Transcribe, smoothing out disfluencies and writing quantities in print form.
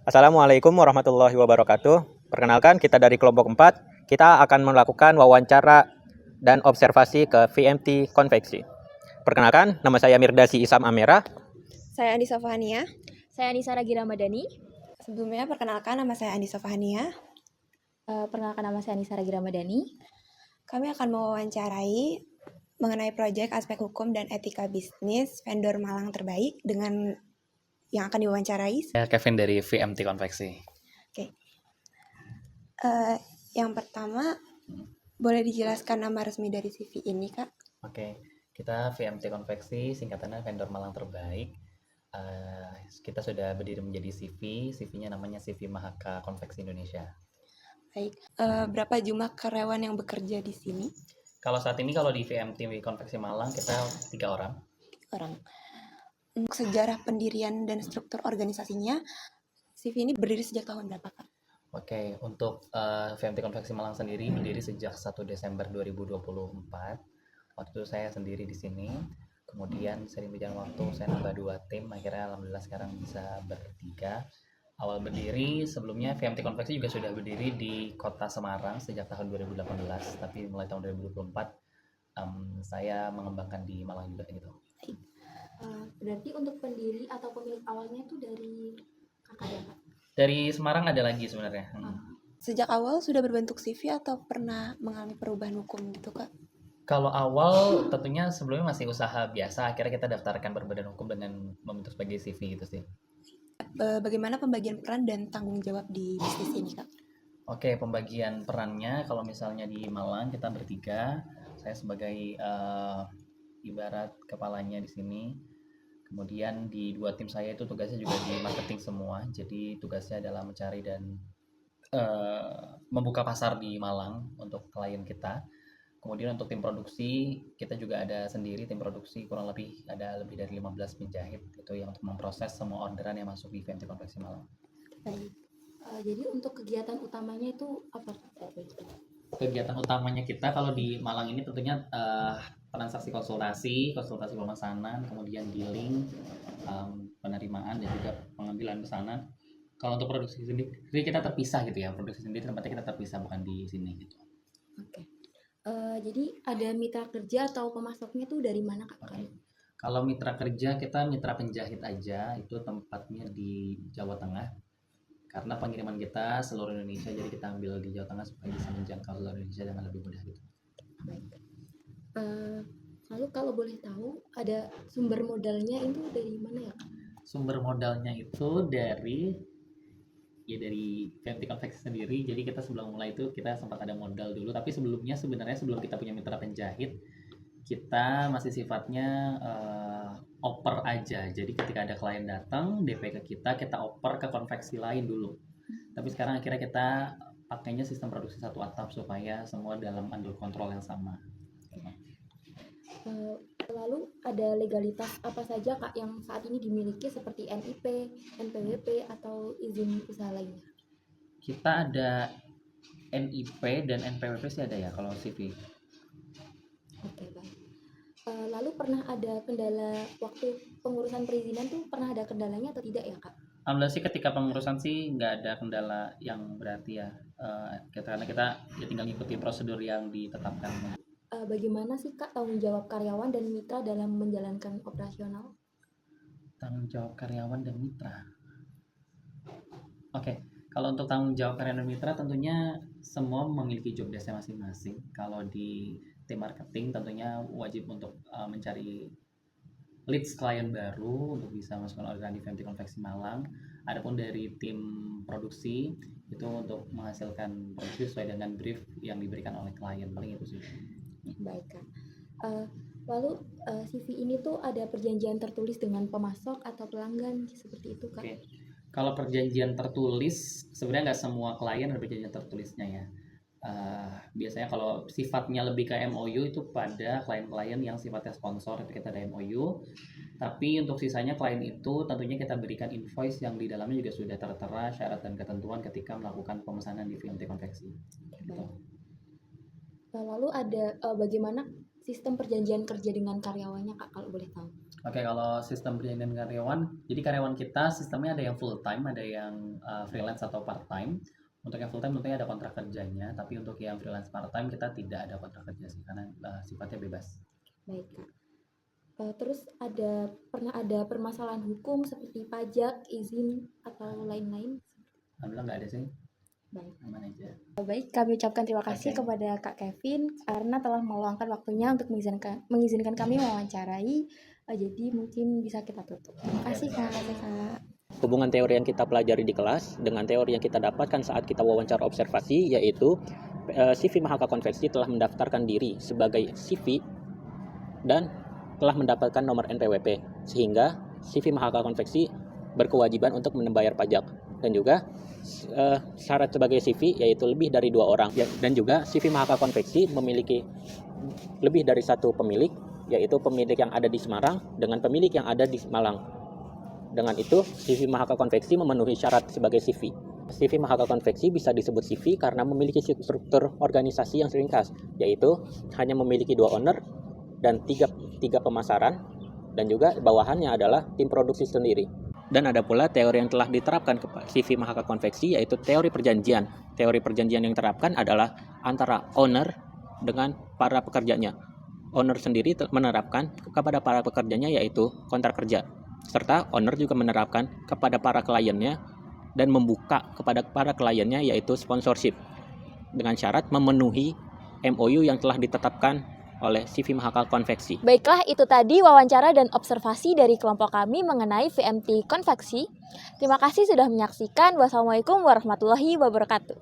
Assalamualaikum warahmatullahi wabarakatuh. Perkenalkan, kita dari kelompok 4. Kita akan melakukan wawancara dan observasi ke VMT Konveksi. Perkenalkan, nama saya Mirdasi Isam Amera. Saya Andisa Fahania. Saya Anissa Ragi Ramadhani. Sebelumnya perkenalkan nama saya Andisa Fahania. Perkenalkan nama saya Anissa Ragi Ramadhani. Kami akan mewawancarai mengenai proyek aspek hukum dan etika bisnis vendor Malang terbaik dengan yang akan diwawancarai. Kevin dari VMT Konveksi. Oke. Yang pertama, boleh dijelaskan nama resmi dari CV ini, Kak? Oke, kita VMT Konveksi, singkatannya vendor Malang terbaik. Kita sudah berdiri menjadi CV-nya namanya CV Mahaka Konveksi Indonesia. Baik. Berapa jumlah karyawan yang bekerja di sini? Kalau saat ini kalau di VMT Konveksi Malang kita 3 orang. Untuk sejarah pendirian dan struktur organisasinya, CV ini berdiri sejak tahun berapa, Kak? Oke, untuk VMT Konveksi Malang sendiri berdiri sejak 1 Desember 2024. Waktu itu saya sendiri di sini. Kemudian sering berjalan waktu, saya nambah 2 tim. Akhirnya alhamdulillah sekarang bisa bertiga. Awal berdiri, sebelumnya VMT Konveksi juga sudah berdiri di kota Semarang sejak tahun 2018. Tapi mulai tahun 2024 saya mengembangkan di Malang juga gitu. Berarti untuk pendiri atau pemilik awalnya itu dari kakak ya, Kak? Dari Semarang ada lagi sebenarnya. Sejak awal sudah berbentuk CV atau pernah mengalami perubahan hukum gitu, Kak? Kalau awal tentunya sebelumnya masih usaha biasa, akhirnya kita daftarkan berbadan hukum dengan membentuk sebagai CV gitu sih. Bagaimana pembagian peran dan tanggung jawab di bisnis ini, Kak? Oke, pembagian perannya kalau misalnya di Malang kita bertiga, saya sebagai ibarat kepalanya di sini. Kemudian di 2 tim saya itu tugasnya juga di marketing semua, jadi tugasnya adalah mencari dan membuka pasar di Malang untuk klien kita. Kemudian untuk tim produksi, kita juga ada sendiri tim produksi, kurang lebih ada lebih dari 15 penjahit itu yang untuk memproses semua orderan yang masuk di VMT Konveksi Malang. Baik. Jadi untuk kegiatan utamanya itu apa? Kegiatan utamanya kita kalau di Malang ini tentunya transaksi konsultasi pemesanan, kemudian dealing, penerimaan dan juga pengambilan pesanan. Kalau untuk produksi sendiri kita terpisah gitu ya, produksi sendiri tempatnya kita terpisah, bukan di sini gitu. Oke. Jadi ada mitra kerja atau pemasoknya tuh dari mana, Kak? Oke. Kalau mitra kerja kita mitra penjahit aja, itu tempatnya di Jawa Tengah. Karena pengiriman kita seluruh Indonesia, jadi kita ambil di Jawa Tengah supaya bisa menjangkau seluruh Indonesia dengan lebih mudah gitu. Baik. Lalu kalau boleh tahu ada sumber modalnya itu dari mana ya, Kak? Sumber modalnya itu dari VMT Konveksi sendiri. Jadi kita sebelum mulai itu kita sempat ada modal dulu, tapi sebelumnya sebenarnya sebelum kita punya mitra penjahit, kita masih sifatnya oper aja. Jadi ketika ada klien datang DP ke kita oper ke konveksi lain dulu. Tapi sekarang akhirnya kita pakainya sistem produksi satu atap supaya semua dalam under kontrol yang sama. Lalu ada legalitas apa saja, Kak, yang saat ini dimiliki seperti NIP, NPWP atau izin usaha lainnya? Kita ada NIP dan NPWP sih ada ya kalau CV. Oke, baik. Lalu pernah ada kendala waktu pengurusan perizinan tuh, pernah ada kendalanya atau tidak ya, Kak? Alhamdulillah sih ketika pengurusan sih nggak ada kendala yang berarti ya. Karena kita ya tinggal ngikutin prosedur yang ditetapkan. Bagaimana sih, Kak, tanggung jawab karyawan dan mitra dalam menjalankan operasional? Tanggung jawab karyawan dan mitra. Oke, kalau untuk tanggung jawab karyawan dan mitra tentunya semua memiliki job desk-nya masing-masing. Kalau di tim marketing tentunya wajib untuk mencari leads klien baru untuk bisa masukkan orderan di VMT Konveksi Malang. Adapun dari tim produksi itu untuk menghasilkan produksi sesuai dengan brief yang diberikan oleh klien, paling itu sih. Baik, Kak. Lalu CV ini tuh ada perjanjian tertulis dengan pemasok atau pelanggan seperti itu, Kak? Oke. Kalau perjanjian tertulis sebenarnya nggak semua klien ada perjanjian tertulisnya ya. Biasanya kalau sifatnya lebih ke MOU itu pada klien-klien yang sifatnya sponsor itu kita ada MOU. Tapi untuk sisanya klien itu tentunya kita berikan invoice yang di dalamnya juga sudah tertera syarat dan ketentuan ketika melakukan pemesanan di VMT Konveksi. Lalu ada bagaimana sistem perjanjian kerja dengan karyawannya Kak, kalau boleh tahu? Oke, kalau sistem perjanjian karyawan, jadi karyawan kita sistemnya ada yang full time, ada yang freelance atau part time. Untuk yang full time tentunya ada kontrak kerjanya, tapi untuk yang freelance part time kita tidak ada kontrak kerja sih, karena sifatnya bebas. Baik Kak. Terus pernah ada permasalahan hukum seperti pajak, izin atau lain-lain? Alhamdulillah nggak ada sih, Baik. aman aja. Baik, kami ucapkan terima kasih Oke. kepada Kak Kevin karena telah meluangkan waktunya untuk mengizinkan kami mewawancarai. Jadi mungkin bisa kita tutup. Terima kasih Kak. Kak. Hubungan teori yang kita pelajari di kelas dengan teori yang kita dapatkan saat kita wawancara observasi, yaitu CV Mahaka Konveksi telah mendaftarkan diri sebagai CV dan telah mendapatkan nomor NPWP, sehingga CV Mahaka Konveksi berkewajiban untuk membayar pajak. Dan juga syarat sebagai CV yaitu lebih dari 2 orang. Dan juga CV Mahaka Konveksi memiliki lebih dari 1 pemilik, yaitu pemilik yang ada di Semarang dengan pemilik yang ada di Malang. Dengan itu, CV Mahaka Konveksi memenuhi syarat sebagai CV. CV Mahaka Konveksi bisa disebut CV karena memiliki struktur organisasi yang ringkas, yaitu hanya memiliki 2 owner dan 3 pemasaran, dan juga bawahannya adalah tim produksi sendiri. Dan ada pula teori yang telah diterapkan ke CV Mahaka Konveksi, yaitu teori perjanjian. Teori perjanjian yang diterapkan adalah antara owner dengan para pekerjanya. Owner sendiri menerapkan kepada para pekerjanya yaitu kontrak kerja. Serta owner juga menerapkan kepada para kliennya dan membuka kepada para kliennya yaitu sponsorship dengan syarat memenuhi MOU yang telah ditetapkan oleh CV Mahaka Konveksi. Baiklah, itu tadi wawancara dan observasi dari kelompok kami mengenai VMT Konveksi. Terima kasih sudah menyaksikan. Wassalamualaikum warahmatullahi wabarakatuh.